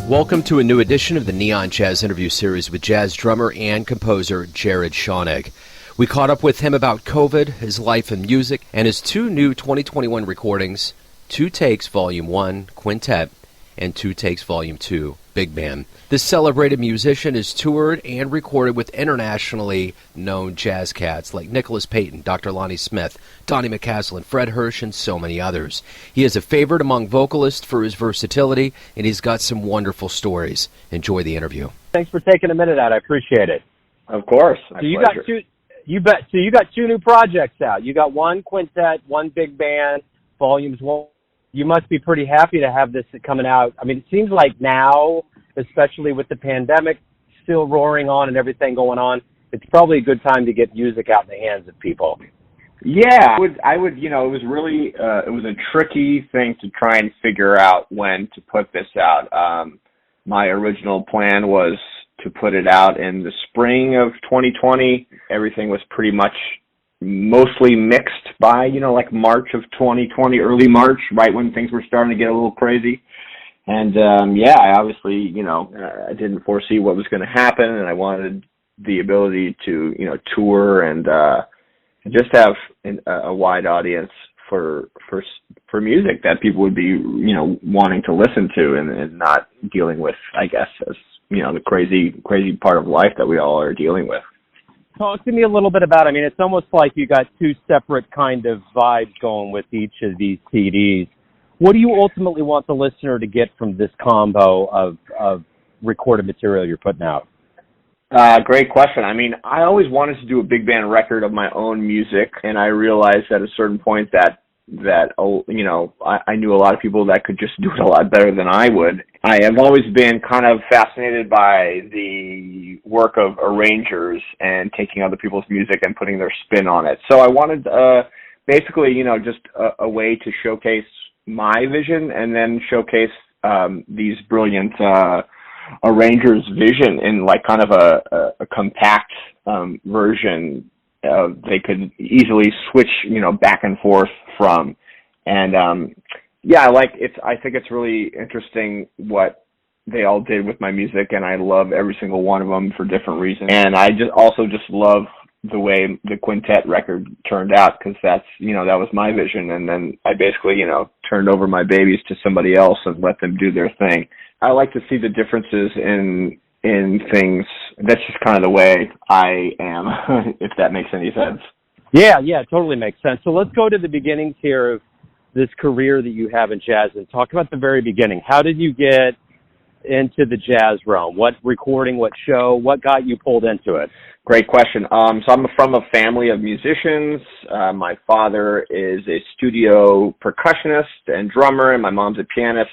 Welcome to a new edition of the Neon Jazz interview series with jazz drummer and composer Jared Schonig. We caught up with him about COVID, his life and music, and his two new 2021 recordings, Two Takes Volume 1, Quintet, and Two Takes Volume 2, Big Band. This celebrated musician is toured and recorded with internationally known jazz cats like Nicholas Payton, Dr. Lonnie Smith, Donny McCaslin, Fred Hersch, and so many others. He is a favorite among vocalists for his versatility, and he's got some wonderful stories. Enjoy the interview. Thanks for taking a minute out. I appreciate it. Of course. So you got two. You bet. So you got two new projects out. You got one quintet, one big band, volumes 1. You must be pretty happy to have this coming out. I mean, it seems like now, especially with the pandemic still roaring on and everything going on, it's probably a good time to get music out in the hands of people. Yeah, I would, it was really, it was a tricky thing to try and figure out when to put this out. My original plan was to put it out in the spring of 2020. Everything was pretty much mostly mixed by, like March of 2020, early March, right when things were starting to get a little crazy. And, I obviously, I didn't foresee what was going to happen, and I wanted the ability to, tour and just have a wide audience for music that people would be, wanting to listen to and not dealing with, I guess, as, the crazy part of life that we all are dealing with. Talk to me a little bit about, it's almost like you got two separate kind of vibes going with each of these CDs. What do you ultimately want the listener to get from this combo of recorded material you're putting out? Great question. I always wanted to do a big band record of my own music, and I realized at a certain point that I knew a lot of people that could just do it a lot better than I would. I have always been kind of fascinated by the work of arrangers and taking other people's music and putting their spin on it. So I wanted basically, just a way to showcase my vision and then showcase these brilliant arrangers' vision in like kind of a compact version. They could easily switch, back and forth from. And I think it's really interesting what they all did with my music, and I love every single one of them for different reasons. And I just love the way the quintet record turned out, because that's, that was my vision. And then I basically, turned over my babies to somebody else and let them do their thing. I like to see the differences in things. That's just kind of the way I am, if that makes any sense. Yeah, it totally makes sense. So let's go to the beginnings here of this career that you have in jazz and talk about the very beginning. How did you get into the jazz realm? What recording, what show, what got you pulled into it? Great question. So I'm from a family of musicians. My father is a studio percussionist and drummer, and my mom's a pianist.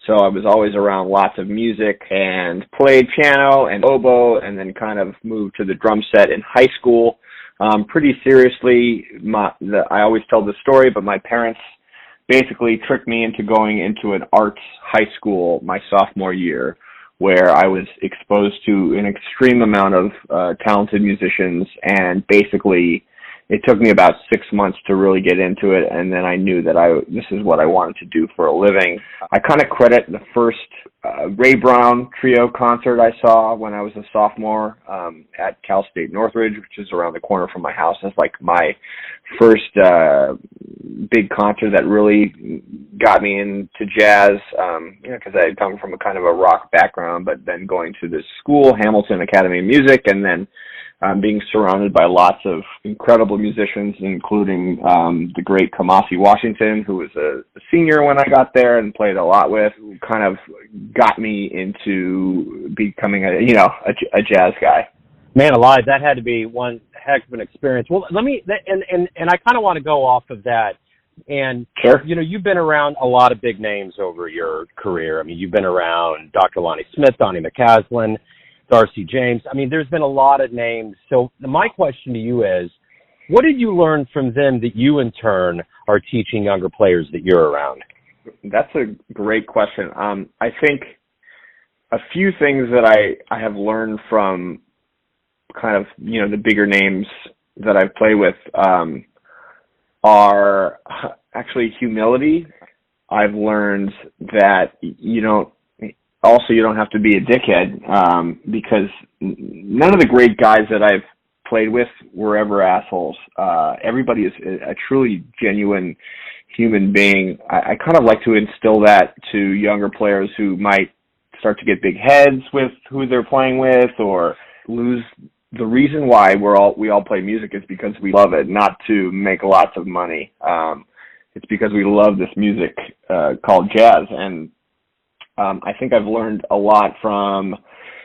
So I was always around lots of music and played piano and oboe, and then kind of moved to the drum set in high school. Pretty seriously, I always tell this story, but my parents basically tricked me into going into an arts high school my sophomore year, where I was exposed to an extreme amount of talented musicians, and basically it took me about 6 months to really get into it, and then I knew that this is what I wanted to do for a living. I kind of credit the first Ray Brown trio concert I saw when I was a sophomore at Cal State Northridge, which is around the corner from my house. It's like my first big concert that really got me into jazz, because I had come from a kind of a rock background, but then going to this school, Hamilton Academy of Music, and then being surrounded by lots of incredible musicians, including the great Kamasi Washington, who was a senior when I got there and played a lot with, who kind of got me into becoming a jazz guy. Man alive, that had to be one heck of an experience. Well, let me, and I kind of want to go off of that. And, sure. You've been around a lot of big names over your career. You've been around Dr. Lonnie Smith, Donny McCaslin, Darcy James. There's been a lot of names. So my question to you is, what did you learn from them that you, in turn, are teaching younger players that you're around? That's a great question. I think a few things that I have learned from kind of, the bigger names that I've played with are actually humility. I've learned that also you don't have to be a dickhead, because none of the great guys that I've played with were ever assholes. Everybody is a truly genuine human being. I kind of like to instill that to younger players who might start to get big heads with who they're playing with, or lose the reason why we all play music is because we love it, not to make lots of money. It's because we love this music called jazz. And I think I've learned a lot from,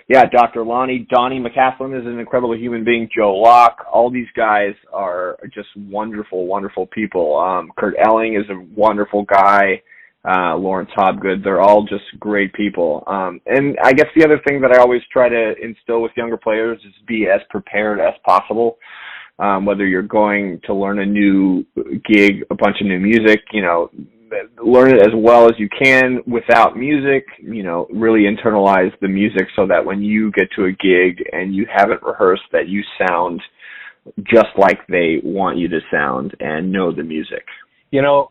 Dr. Lonnie. Donny McCaslin is an incredible human being. Joe Locke. All these guys are just wonderful, wonderful people. Kurt Elling is a wonderful guy. Lawrence Hobgood. They're all just great people. And I guess the other thing that I always try to instill with younger players is be as prepared as possible. Whether you're going to learn a new gig, a bunch of new music, learn it as well as you can without music, really internalize the music so that when you get to a gig and you haven't rehearsed, that you sound just like they want you to sound and know the music.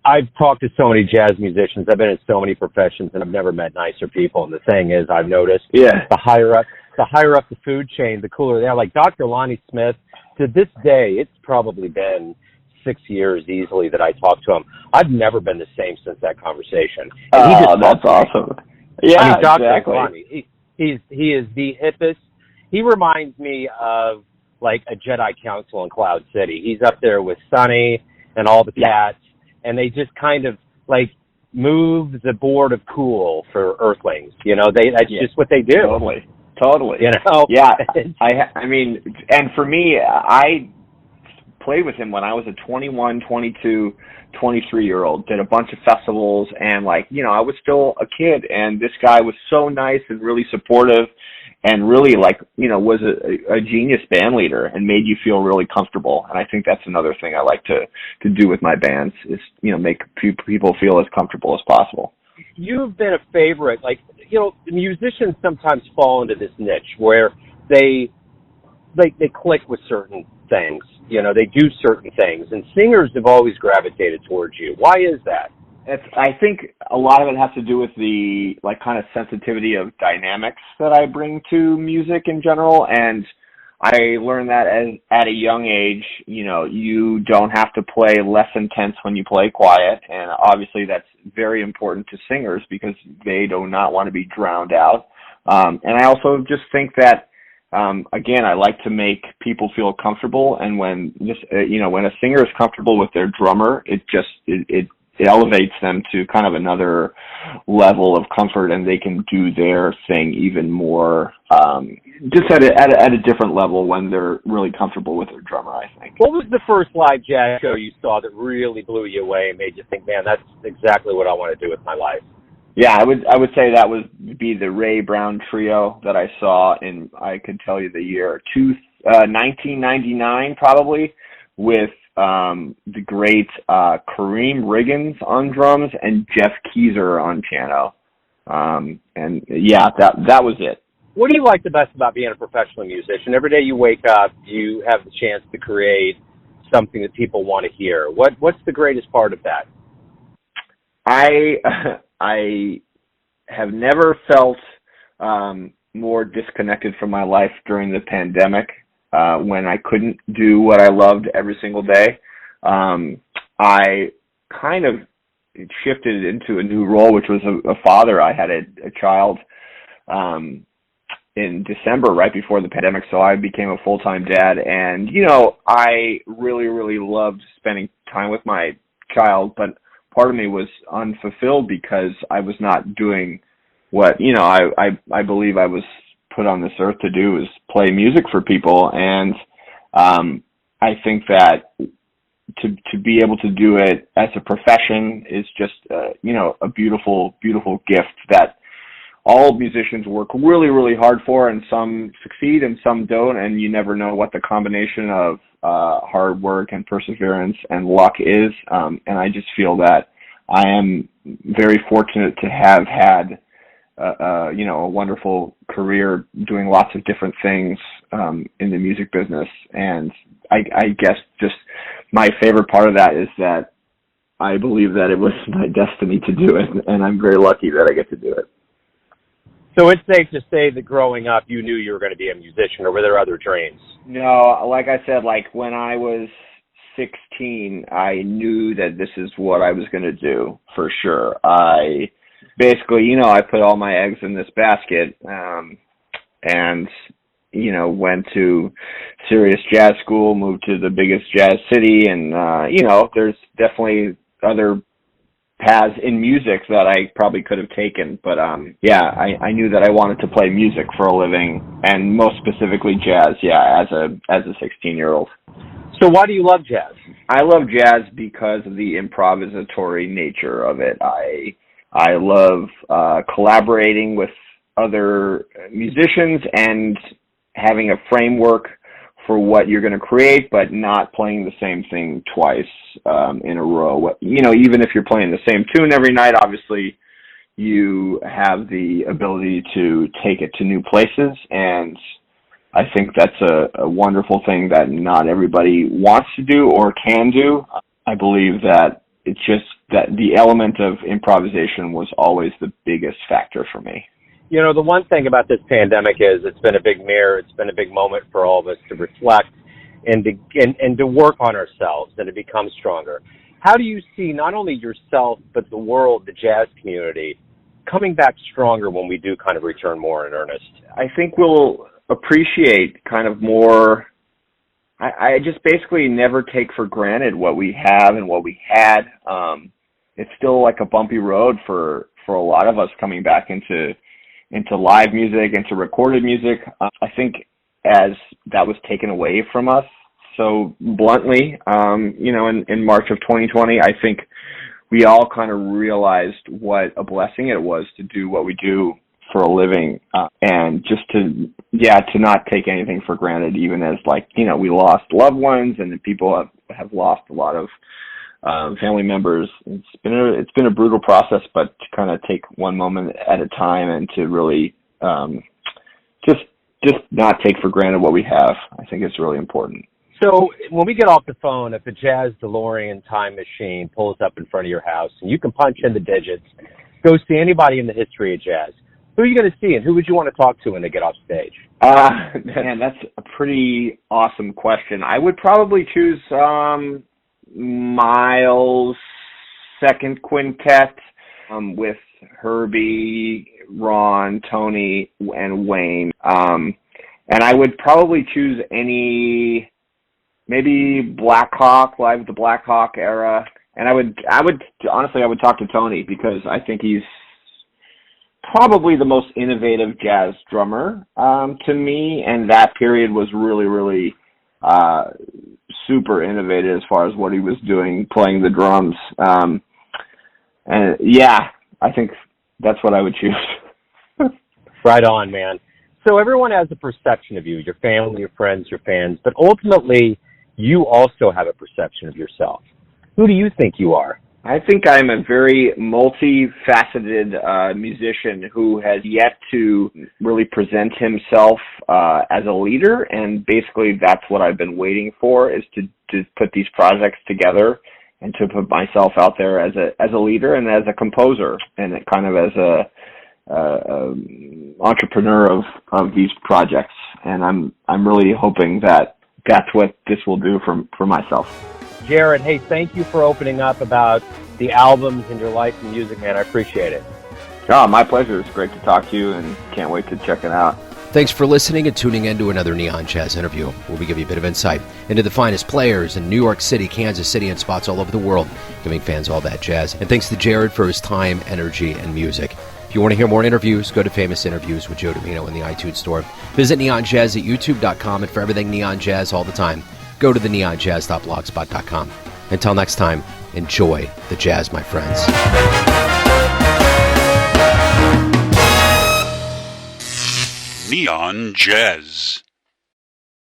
I've talked to so many jazz musicians. I've been in so many professions, and I've never met nicer people. And the thing is, I've noticed the higher up the food chain, the cooler they are. Like Dr. Lonnie Smith, to this day, it's probably been 6 years easily that I talked to him. I've never been the same since that conversation. And that's awesome. Yeah, Dr. exactly. Lonnie, he is the hippest. He reminds me of like a Jedi Council in Cloud City. He's up there with Sonny and all the cats. And they just kind of like move the board of cool for Earthlings. That's just what they do. Totally. Yeah. I mean, and for me, I played with him when I was a 21, 22, 23-year-old, did a bunch of festivals, and I was still a kid, and this guy was so nice and really supportive, and really was a genius band leader and made you feel really comfortable. And I think that's another thing I like to do with my bands is, make people feel as comfortable as possible. You've been a favorite. Musicians sometimes fall into this niche where they click with certain things. They do certain things, and singers have always gravitated towards you. Why is that? I think a lot of it has to do with the kind of sensitivity of dynamics that I bring to music in general, and I learned that at a young age. You don't have to play less intense when you play quiet, and obviously that's very important to singers because they do not want to be drowned out. And I also just think that again, I like to make people feel comfortable, and when when a singer is comfortable with their drummer, it elevates them to kind of another level of comfort, and they can do their thing even more, just at a different level when they're really comfortable with their drummer, I think. What was the first live jazz show you saw that really blew you away and made you think, man, that's exactly what I want to do with my life? Yeah, I would say that would be the Ray Brown Trio that I saw in, I could tell you the year, 1999 probably, with the great Kareem Riggins on drums and Jeff Keezer on piano. And yeah, that was it. What do you like the best about being a professional musician? Every day you wake up, you have the chance to create something that people want to hear. What's the greatest part of that? I have never felt more disconnected from my life during the pandemic, when I couldn't do what I loved every single day. I kind of shifted into a new role, which was a father. I had a child in December, right before the pandemic, so I became a full-time dad. And, I really, really loved spending time with my child, but part of me was unfulfilled because I was not doing what, I believe I was put on this earth to do, is play music for people. And I think that to be able to do it as a profession is just, a beautiful, beautiful gift that all musicians work really, really hard for, and some succeed and some don't, and you never know what the combination of hard work and perseverance and luck is. And I just feel that I am very fortunate to have had a wonderful career doing lots of different things in the music business. And I guess just my favorite part of that is that I believe that it was my destiny to do it, and I'm very lucky that I get to do it. So it's safe to say that growing up, you knew you were going to be a musician, or were there other dreams? No, like I said, like when I was 16, I knew that this is what I was going to do for sure. I basically, I put all my eggs in this basket, and, went to serious jazz school, moved to the biggest jazz city, and, there's definitely other paths in music that I probably could have taken. But, I knew that I wanted to play music for a living, and most specifically jazz, as a 16-year-old. So why do you love jazz? I love jazz because of the improvisatory nature of it. I love collaborating with other musicians and having a framework for what you're going to create, but not playing the same thing twice in a row. Even if you're playing the same tune every night, obviously you have the ability to take it to new places, and I think that's a wonderful thing that not everybody wants to do or can do. I believe that it's just that the element of improvisation was always the biggest factor for me. The one thing about this pandemic is it's been a big mirror. It's been a big moment for all of us to reflect and to work on ourselves and to become stronger. How do you see not only yourself, but the world, the jazz community, coming back stronger when we do kind of return more in earnest? I think we'll appreciate kind of more. I just basically never take for granted what we have and what we had. It's still like a bumpy road for a lot of us coming back into live music, into recorded music. I think as that was taken away from us so bluntly, in March of 2020, I think we all kind of realized what a blessing it was to do what we do for a living, and just to not take anything for granted, even as we lost loved ones and people have lost a lot of family members. It's been a brutal process, but to kind of take one moment at a time and to really just not take for granted what we have, I think it's really important. So when we get off the phone, if a jazz DeLorean time machine pulls up in front of your house and you can punch in the digits, go see anybody in the history of jazz, who are you going to see, and who would you want to talk to when they get off stage? Man, that's a pretty awesome question. I would probably choose Miles' second quintet with Herbie, Ron, Tony, and Wayne. And I would probably choose maybe Black Hawk, Live at the Black Hawk era. And I would honestly talk to Tony, because I think he's probably the most innovative jazz drummer to me, and that period was really, really super innovative as far as what he was doing, playing the drums. I think that's what I would choose. Right on, man. So everyone has a perception of you, your family, your friends, your fans, but ultimately you also have a perception of yourself. Who do you think you are? I think I'm a very multifaceted musician who has yet to really present himself as a leader, and basically that's what I've been waiting for, is to put these projects together and to put myself out there as a leader and as a composer, and kind of as a entrepreneur of these projects. And I'm really hoping that that's what this will do for myself. Jared, hey, thank you for opening up about the albums and your life in music, man. I appreciate it. Oh, my pleasure. It's great to talk to you, and can't wait to check it out. Thanks for listening and tuning in to another Neon Jazz interview, where we give you a bit of insight into the finest players in New York City, Kansas City, and spots all over the world, giving fans all that jazz. And thanks to Jared for his time, energy, and music. If you want to hear more interviews, go to Famous Interviews with Joe Domino in the iTunes Store. Visit neonjazz at youtube.com, and for everything Neon Jazz all the time, go to the neonjazz.blogspot.com. Until next time, enjoy the jazz, my friends. Neon Jazz.